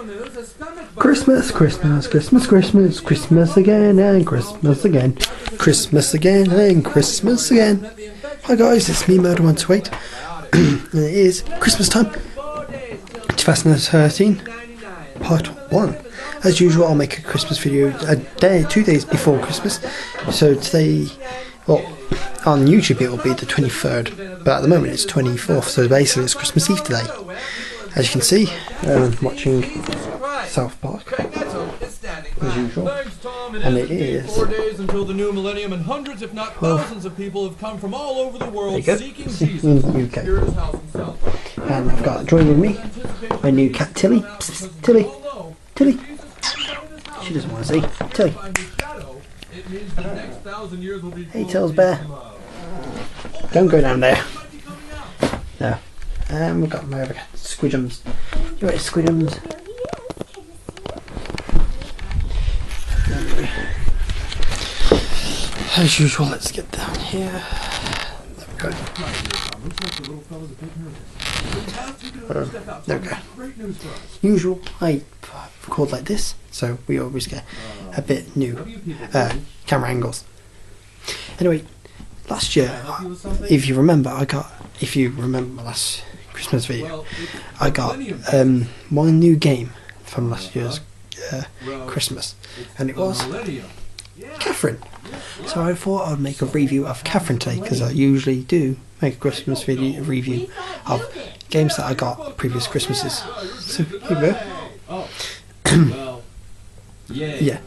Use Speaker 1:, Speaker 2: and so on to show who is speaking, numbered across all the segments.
Speaker 1: Christmas, Christmas, Christmas, Christmas, Christmas again and Christmas again, Christmas again and Christmas again. Hi guys, it's me, Murder128, and it is Christmas time, 2013, part 1. As usual, I'll make a Christmas video 2 days before Christmas. So today, well, on YouTube it will be the 23rd, but at the moment it's 24th, so basically it's Christmas Eve today. As you can see, watching South Park, as usual, and it is
Speaker 2: 4 days until the new millennium, and hundreds, if not thousands, of people have come from all over the world seeking Jesus.
Speaker 1: In the UK. And I've got joining me my new cat Tilly. Psst, Tilly, Tilly. She doesn't want to see. Tilly. Hey, Tills Bear. Don't go down there. No. And we've got my other cat, Squidums. You right, Squidums? As usual, let's get down here. There we go. There we go. Usual, I record like this, so we always get a bit new camera angles. Anyway, last year, if you remember my last Christmas video, I got one new game from last year's Christmas, and it was Catherine. So I thought I'd make a review of Catherine today, because I usually do make a Christmas video review of games that I got previous Christmases. So here we go. Yeah,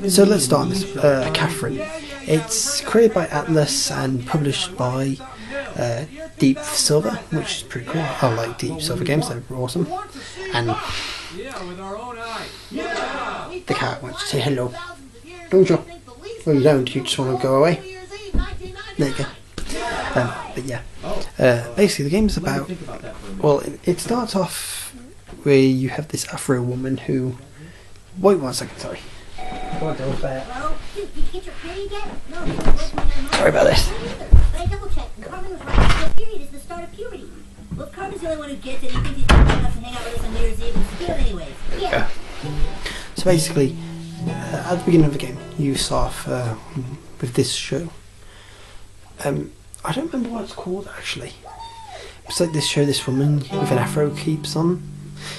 Speaker 1: so let's start on this. Catherine. It's created by Atlas and published by Deep Silver, which is pretty cool. I like Deep Silver games, they're awesome. And the cat wants to say hello. Don't you? Well, you don't, you just want to go away. There you go. But yeah, basically the game's about, well, it starts off where you have this Afro woman who, wait 1 second, sorry. Sorry about this. Yeah. So basically, at the beginning of the game, you start off with this show. I don't remember what it's called actually. It's like this show, this woman with an afro keeps on.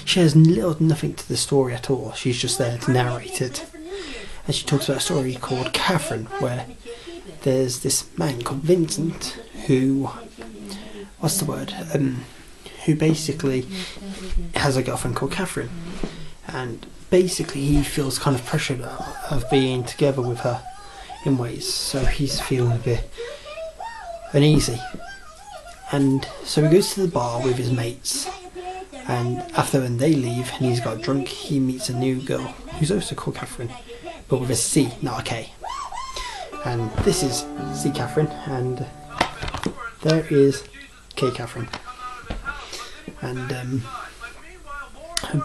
Speaker 1: She has nothing to the story at all. She's just there to narrate it. And she talks about a story called Catherine, where there's this man called Vincent who, what's the word? Who basically has a girlfriend called Catherine, and basically he feels kind of pressured of being together with her in ways, so he's feeling a bit uneasy, and so he goes to the bar with his mates, and after when they leave and he's got drunk, he meets a new girl who's also called Catherine, but with a C, not a K, and this is C Catherine, and there is K Catherine, and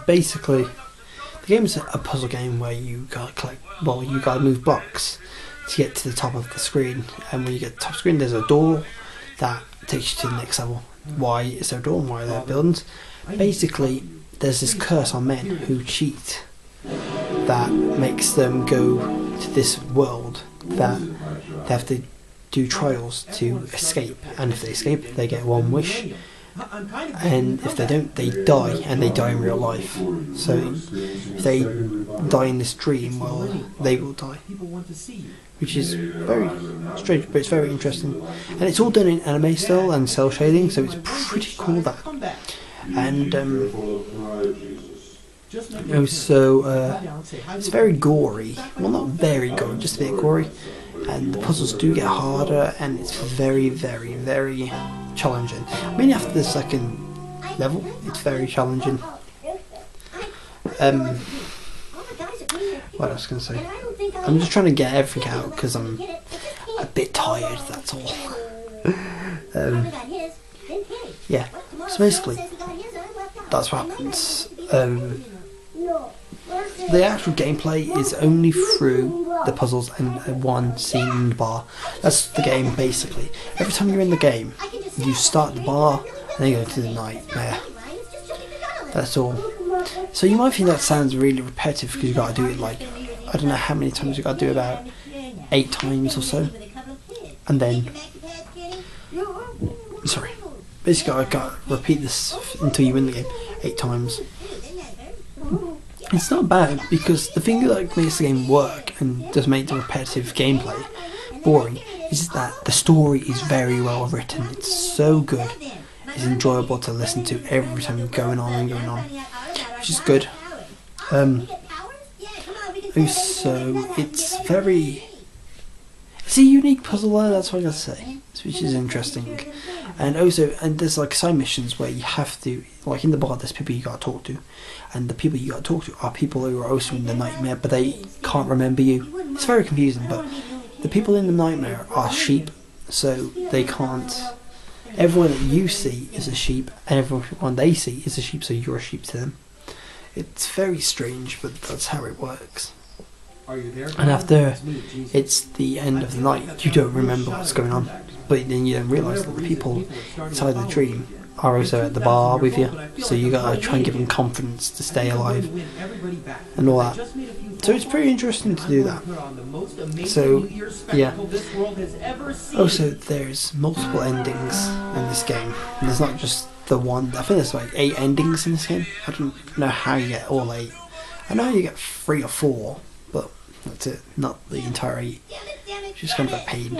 Speaker 1: basically the game's a puzzle game where you gotta collect, well, you gotta move blocks to get to the top of the screen, and when you get to the top screen there's a door that takes you to the next level. Why is there a door and why are there buildings? Basically there's this curse on men who cheat that makes them go to this world that they have to do trials to escape, and if they escape they get one wish, and if they don't they die, and they die in real life. So if they die in this dream, well, they will die, which is very strange, but it's very interesting, and it's all done in anime style and cell shading, so it's pretty cool that. And it's very gory, well, not very gory, just a bit gory, and the puzzles do get harder, and it's very, very, very challenging. I mean, after the second level, it's very challenging. What else can I say? I'm just trying to get everything out because I'm a bit tired, that's all. Yeah, so basically, that's what happens. The actual gameplay is only through the puzzles and one scene in the bar. That's the game basically. Every time you're in the game, you start the bar and then you go to the nightmare. That's all. So you might think that sounds really repetitive because you got to do it like, I don't know how many times you got to do, about 8 times or so, and then, sorry, basically I got to repeat this until you win the game 8 times. It's not bad, because the thing that makes the game work and does make the repetitive gameplay boring is that the story is very well written. It's so good. It's enjoyable to listen to every time going on and going on, which is good. Also, it's a unique puzzle there, that's what I gotta say, which is interesting. And also, there's like side missions where you have to, like in the bar, there's people you gotta talk to, and the people you gotta talk to are people who are also in the nightmare, but they can't remember you. It's very confusing, but the people in the nightmare are sheep, so they can't. Everyone that you see is a sheep, and everyone they see is a sheep, so you're a sheep to them. It's very strange, but that's how it works. And after it's the end of the night, you don't remember what's going on, but then you don't realise that the people inside the dream are also at the bar with you, so you gotta try and give them confidence to stay alive and all that. So it's pretty interesting to do that. So yeah. Also, there's multiple endings in this game. There's not just the one. I think there's like 8 endings in this game. I don't know how you get all 8. I know you get 3 or 4, but that's it. Not the entire 8. It's just kind of a pain.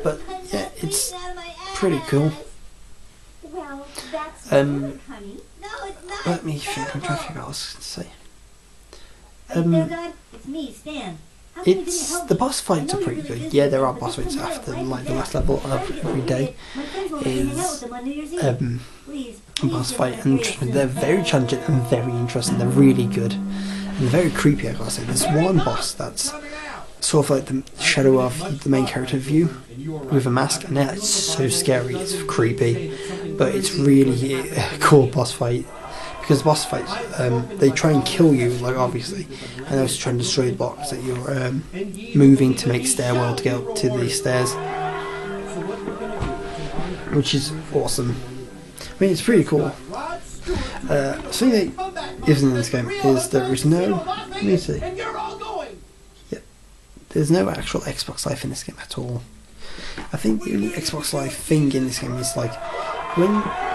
Speaker 1: But yeah, it's pretty cool. Let me think. I'm trying to figure out what I was going to say. It's the boss fights are pretty good. Yeah, there are boss fights after, like the last level of every day is a boss fight, and they're very challenging and very interesting. They're really good and they're very creepy, I gotta say. There's one boss that's sort of like the shadow of the main character view with a mask, and it's so scary, it's creepy, but it's really a cool boss fight. Because boss fights, they try and kill you, like obviously, and they also try and destroy the box that you're moving to make stairwell to get up to these stairs, which is awesome. I mean, it's pretty cool. Something that isn't in this game is there is no, let me see, yep, there's no actual Xbox Live in this game at all. I think the only Xbox Live thing in this game is like,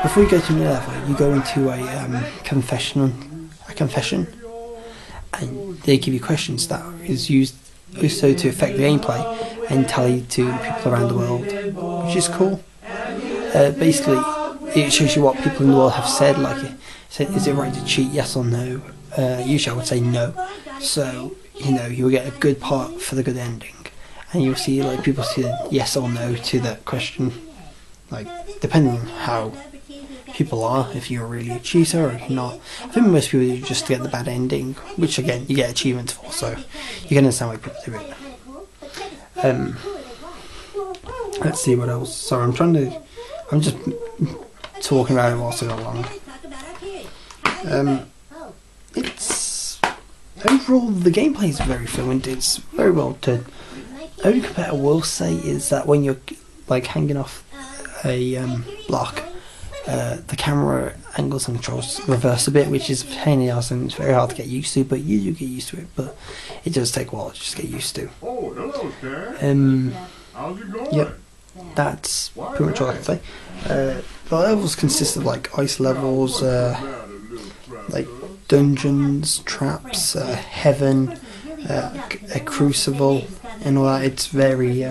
Speaker 1: before you go to the level, you go into a confession, and they give you questions that is used also to affect the gameplay and tell you to people around the world, which is cool. Basically, it shows you what people in the world have said, like, is it right to cheat, yes or no? Usually I would say no, so, you know, you'll get a good part for the good ending, and you'll see, like, people say yes or no to that question. Like, depending on how people are, if you're really a cheater or you're not. I think most people do just to get the bad ending, which again, you get achievements for, so you can understand why people do it. Let's see what else. Sorry, I'm just talking about it whilst I go along. It's, overall, the gameplay is very fluent, it's very well done. The only complaint I will say is that when you're, like, hanging off a block, the camera angles and controls reverse a bit, which is a pain in the ass and it's very hard to get used to, but you do get used to it, but it does take a while to just get used to.
Speaker 3: Oh, hello, Stan. How's it going?
Speaker 1: Yep, that's pretty much all I can say. The levels consist of like ice levels, like dungeons, traps, heaven, a crucible, and all that. It's very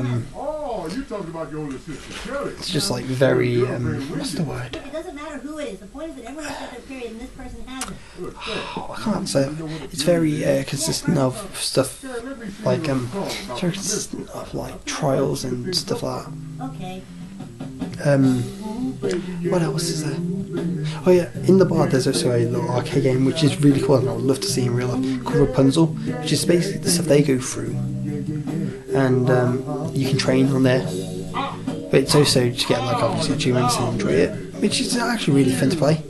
Speaker 1: it's just like very what's the word?
Speaker 4: It doesn't matter who it is. The point is that everyone has got their period and this person hasn't.
Speaker 1: I can't say it. It's very consistent of stuff like it's very consistent of like trials and stuff like that.
Speaker 4: Okay.
Speaker 1: What else is there? Oh yeah, in the bar there's also a little arcade game which is really cool and I would love to see in real life, called Rapunzel, which is basically the stuff they go through, and you can train on there, but it's also to get like obviously achievements and enjoy it, which is actually really fun to play.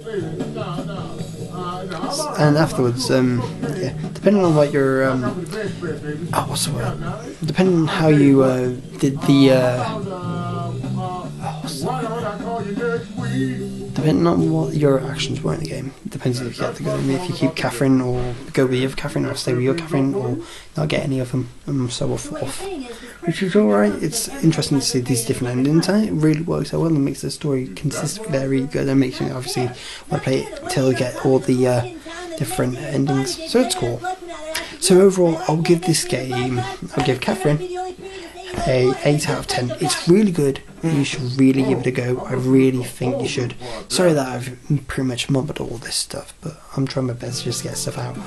Speaker 1: And afterwards, yeah, depending on what your what's the word? Depending on how you did the depending on what your actions were in the game, it depends if you get to go in, if you keep Catherine, or go with your Catherine, or stay with your Catherine, or not get any of them, and so forth. Which is alright. It's interesting to see these different endings, and it really works out well and makes the story consist very good, and makes me obviously want to play it until I get all the different endings. So it's cool. So overall, I'll give this game, I'll give Catherine a 8 out of 10. It's really good. You should really give it a go. I really think you should. Sorry that I've pretty much mumbled all this stuff, but I'm trying my best to just get stuff out.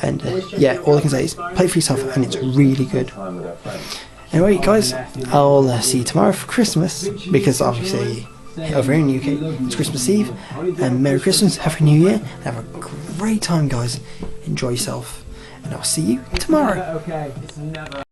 Speaker 1: And yeah, all I can say is play for yourself, and it's really good. Anyway, guys, I'll see you tomorrow for Christmas, because obviously over here in the UK it's Christmas Eve. And Merry Christmas, Happy New Year, and have a great time, guys. Enjoy yourself, and I'll see you tomorrow.